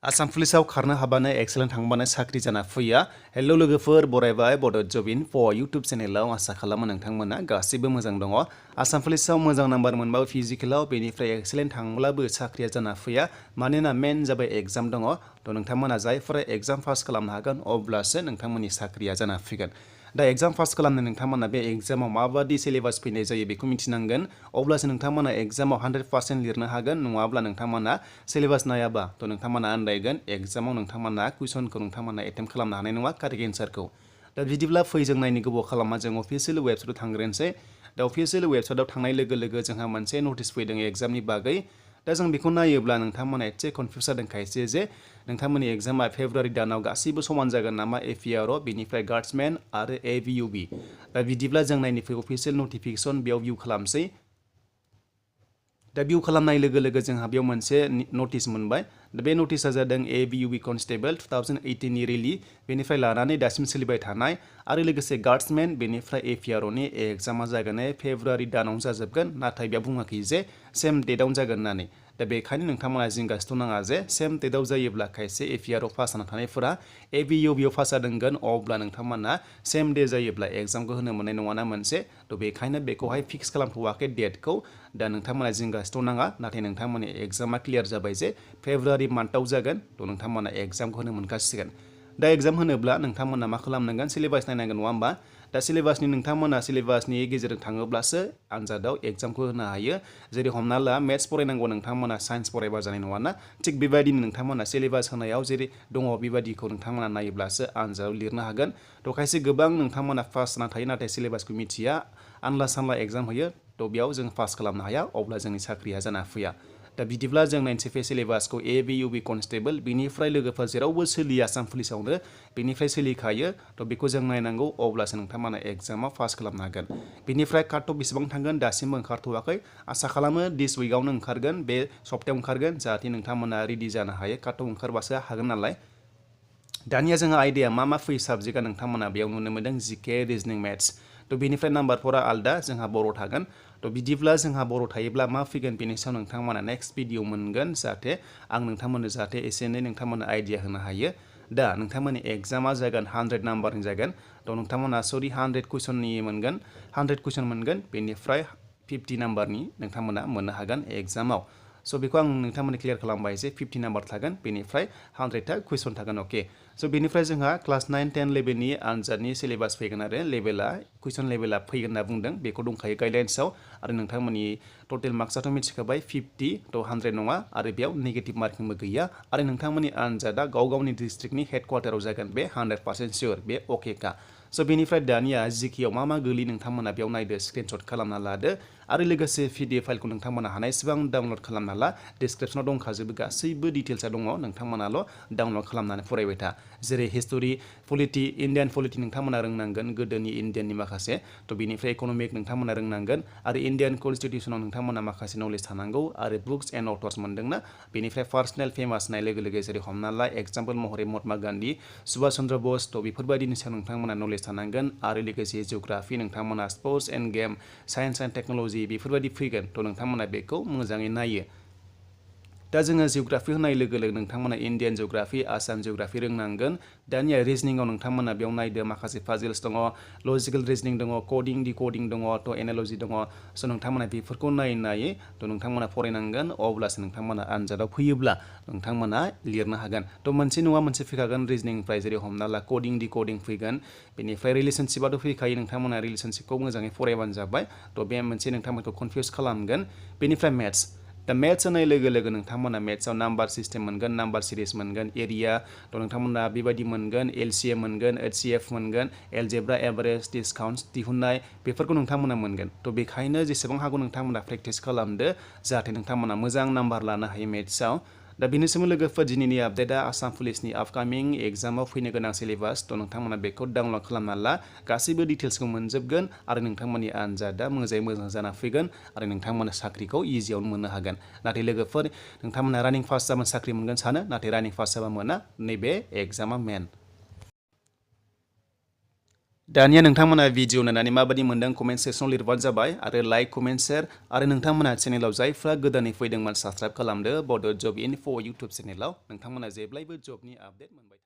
आसाम पुलिसाव खारनो हाबानो एक्सेलेन्ट थांबानो साख्रि जाना फैया। हेल' लोगोफोर, बरायबाय बड' जबिन फर इउटुब चेनेलाव। आसा खालामो नोंथांमोना गासैबो मोजां दङ। आसाम पुलिसाव मोजां नाम्बार मोनबाबो फिजिकेलाव बेनिफ्राय एक्सेलेन्ट थांब्लाबो साख्रिया जाना फैया, मानोना मेन जाबाय एग्जाम दङ। थ' नोंथांमोना जायफोरा एग्जाम पास खालामनो हागोन अब्लासो नोंथांमोननि साख्रिया जाना फैगोन। दा एग्जाम पास खालामनो नोंथांमोना बे एग्जामाव माबादि सिलेबास फैनाय जायो बेखौ मिथिनांगोन, अब्लासो नोंथांमोना एग्जामाव 100% लिरनो हागोन। नङाब्ला नोंथांमोना सिलेबास नायाबा थ' नोंथांमोना आन्दायगोन। एग्जामाव नोंथांमोना कुइसनखौ नोंथांमोना एटेम्प्ट खालामनो हानाय नङा, कारेक्ट एन्सारखौ। दा बिदिब्ला फै जों नायनो गोबाव खालामा, जों अफिसियेल वेबसाइटआव थांग्रोनोसै। दा अफिसियेल वेबसाइटआव थांनाय लोगो लोगो जोंहा मोनसे नटिस फैदों एग्जामनि बागै। दा जों बेखौ नायोब्ला नोंथांमोना एसे कनफिउज जादों खायसे जे नोंथांमोननि एग्जामा फेब्रुवारि दानाव गासैबो समान जागोन नामा एपिआरअ, बेनिफ्राय गार्ड्समेन आरो एभिइउबि। दा बिदिब्ला जों नायनो फै अफिसियेल नटिफिकेसन, बेयाव भिउ खालामसै। दा भिउ खालामनाय लोगो लोगो जोंहा बेयाव मोनसे नटिस मोनबाय। दा बे नटिसा जादों एभिइउबि कनस्टेबल 2018 नि रिलि, बेनिफ्राय लानानै दासिम सोलिबाय थानाय, आरो लोगोसे गार्ड्समेन बेनिफ्राय एपिआरअनि एग्जामा जागोन फेब्रुवारि दानाव जाजोबगोन। नाथाय बेयाव बुङाखै जे सेम डेटआवनो जागोन होननानै। दा बेखायनो नोंथांमोना जिंगासिथ' नाङा जे सेम डेटआव जायोब्ला खायसे एपिआरअ पास जाना थानायफोरा एभिइउबिआव पास जादोंगोन, अब्ला नोंथांमोना सेम डे जायोब्ला एग्जामखौ होनो मोननाय नङाना मोनसे। थ' बेखायनो बेखौहाय फिक्स खालामथ'वाखै डेटखौ। दा नोंथांमोना जिंगासिथ' नाङा, नाथाय नोंथांमोननि एग्जामा क्लियार जाबाय जे फेब्रुवारि मान्थआव जागोन। थ' नोंथांमोना एग्जामखौ होनो मोनखासिगोन। दा एग्जाम होनोब्ला नोंथांमोना मा खालामनांगोन, सिलेबास नायनांगोन, नङा होमबा? दा नोंथांमोना सिलेबासनि गेजेरजों थाङोब्लासो आनजादाव एग्जामखौ होनो हायो। जेरै हमना ला मेथ्स फरायनांगौ नोंथांमोना साइन्स फरायबा जानाय नङाना। थिग बेबायदिनो नोंथांमोना सिलेबास होनायाव जेरै दङ बेबायदिखौ नोंथांमोना नायोब्लासो आनजादाव लिरनो हागोन। थ' खायसे गोबां नोंथांमोना पास जाना थायो नाथाय सिलेबासखौ मिथिया, आनला सानला एग्जाम होयो। थ' बेयाव जों पास खालामनो हाया, अब्ला जोंनि साख्रिया जाना फैया। दा बिदिब्ला जों नायनोसै फै सिलेबासखौ एभिइउबि कनस्टेबल, बेनिफ्राय लोगोफोर जेरावबो सोलियो आसाम पुलिसावनो, बेनिफ्राय सोलिखायो। थ' बेखौ जों नायनांगौ, अब्लासो नोंथांमोना एग्जामाव पास खालामनो हागोन। बेनिफ्राय काट अफ बेसेबां थांगोन दासिमबो ओंखारथ'वाखै। आसा खालामो दिस उइकआवनो ओंखारगोन, बे सप्तायाव ओंखारगोन, जाहाथे नोंथांमोना रेडि जानो हायो। काट अफ ओंखारबासो हागोन नालाय। दानिया जोंहा आइडिया मा फैयो साबजेक्टआ नोंथांमोना बेयाव नुनो मोनदों जिके, रिजनिं, मेथ्स। थ' बेनिफ्राय नाम्बारफोरा आलदा, जोंहा बर' थागोन। थ' बिदिब्ला जोंहा बर' थायोब्ला मा फैगोन बेनि सायाव नोंथांमोना नेक्स्ट भिडिअ मोनगोन, जाहाथे आं नोंथांमोननो जाहाथे एसे एनै नोंथांमोननो आइडिया होनो हायो। दा नोंथांमोननि एग्जामा जागोन 100 नाम्बारनि जागोन। थ' नोंथांमोना 100 कुइसननि मोनगोन, 100 कुइसन मोनगोन, बेनिफ्राय 50 नाम्बारनि नोंथांमोना मोननो हागोन एग्जामाव। स' बेखौ आं नोंथांमोननो क्लियार खालामबाय जे 50 नाम्बार थागोन, बेनिफ्राय 100टा कुइसन थागोन। अके, स' बेनिफ्राय जोंहा क्लास 9, 10 लेभेलनि आनजादनि सिलेबास फैगोन आरो लेभेला, कुइसन लेभेला फैगोन होनना बुंदों। बेखौ दंखायो गाइडलाइन्सआव। आरो नोंथांमोननि टटेल मार्क्सआथ' मिथिखाबाय 50, थ' 100 नङा, आरो बेयाव नेगेटिभ मार्किंबो गैया। आरो नोंथांमोननि आनजादा गाव गावनि डिस्ट्रिक्टनि हेडक्वार्टाराव जागोन, बे 100% सियर, बे अकेखा। स' बेनिफ्राय दानिया जिकेआव मा गोलैयो नोंथांमोना बेयाव नायदो, स्क्रिनशट खालामना लादो, आरो लोगोसे पिडिएफ फाइलखौ नोंथांमोना हानायसेबां डाउनलड खालामना ला। डिसक्रिपसनाव दंखाजोबो, गासैबो डिटेल्सआ दङ, नोंथांमोनाल' डाउनलड खालामनानै फरायबाय था। जेरै हिस्ट'रि, पलिटि, इण्डियान पलिटि नोंथांमोना रोंनांगोन, गोदोनि इण्डियाननि माखासे। थ' बेनिफ्राय इक'नमिक नोंथांमोना रोंनांगोन, आरो इण्डियान कनस्टिटिउसनाव नोंथांमोना माखासे नलेज थानांगौ, आरो बुक्स एन्ड अथर्स मोनदोंना। बेनिफ्राय पार्सनेल फेमास होननाय लोगो लोगो जेरै हमना ला एगजाम्पल महरै महात्मा गान्धी, सुभाष चन्द्र बस, थ' बेफोरबायदिनि सायाव नोंथांमोना नलेज थानांगोन। आरो लोगोसे जिअ'ग्राफि नोंथांमोना, sports and game, science and technology बेफोरबायदि फैगोन। थ' नोंथांमोना बेखौ मोजाङै नायो। दा जोङो जिअ'ग्राफि होनाय लोगो लोगो नोंथांमोना इण्डियान जिअ'ग्राफि, आसाम जिअ'ग्राफि रोंनांगोन। दानिया रिजनिंआव नोंथांमोना बेयाव नायदो, माखासे पाजल्स दङ, लजिकेल रिजनिं दङ, कडिं डिकडिं दङ, थ' एनालजि दङ। स' नोंथांमोना बेफोरखौ नायै थ' नोंथांमोना फरायनांगोन, अब्लासो नोंथांमोना आनजादाव फैयोब्ला नोंथांमोना लिरनो हागोन। थ' मोनसे नङा मोनसे फैखागोन रिजनिंनिफ्राय, जेरै हमना ला कडिं डिकडिं फैगोन, बेनिफ्राय रिलेसनशिपआथ' फैखायो, नोंथांमोना रिलेसनशिपखौ मोजाङै फरायबानो जाबाय। थ' बे मोनसे नोंथांमोनखौ कनफिउस खालामगोन। बेनिफ्राय मेथ्स, दा मेथ्स होनाय लोगो लोगो नोंथांमोना मेथ्सआव नाम्बार सिस्टेम मोनगोन, नाम्बार सिरिस मोनगोन, एरिया, थ' नोंथांमोना बेबायदि मोनगोन, एलसिएम मोनगोन, एचसिएफ मोनगोन, एलजेब्रा, एभारेज, डिसकाउन्ट दिहुननाय, बेफोरखौ नोंथांमोना मोनगोन। थ' बेखायनो जेसेबां हागौ नोंथांमोना प्रेक्टिस खालामदो, जाहाथे नोंथांमोना मोजां नाम्बार लानो हायो मेथ्सआव। दा बेनिसिम लोगोफोर दिनैनि आपडेटआ आसाम पुलिसनि आपकामिं एग्जामाव फैनो गोनां सिलेबास। थ' नोंथांमोना बेखौ डाउनलड खालामना ला, गासैबो डिटेल्सखौ मोनजोबगोन, आरो नोंथांमोननि आनजादा मोजाङै मोजां जाना फैगोन, आरो नोंथांमोना साख्रिखौ इजियावनो मोननो हागोन। नाथाय लोगोफोर, नोंथांमोना रानिं पास जाबा साख्रि मोनगोन सानो, नाथाय रानिं पास जाबा मोना, नैबे एग्जामा मेन। दानिया नोंथांमोना भिडिअ नायनानै माबायदि मोनदों कमेन्ट सेक्सनाव लिरबानो जाबाय आरो लाइक कमेन्ट शेयार आरो नोंथांमोना चेनेलाव जायफ्रा गोदानै फैदोंमोन साबस्क्राइब खालामदो बड' जब इनफो इउटुब चेनेलाव नोंथांमोना जेब्लायबो जबनि आपडेट मोनबाय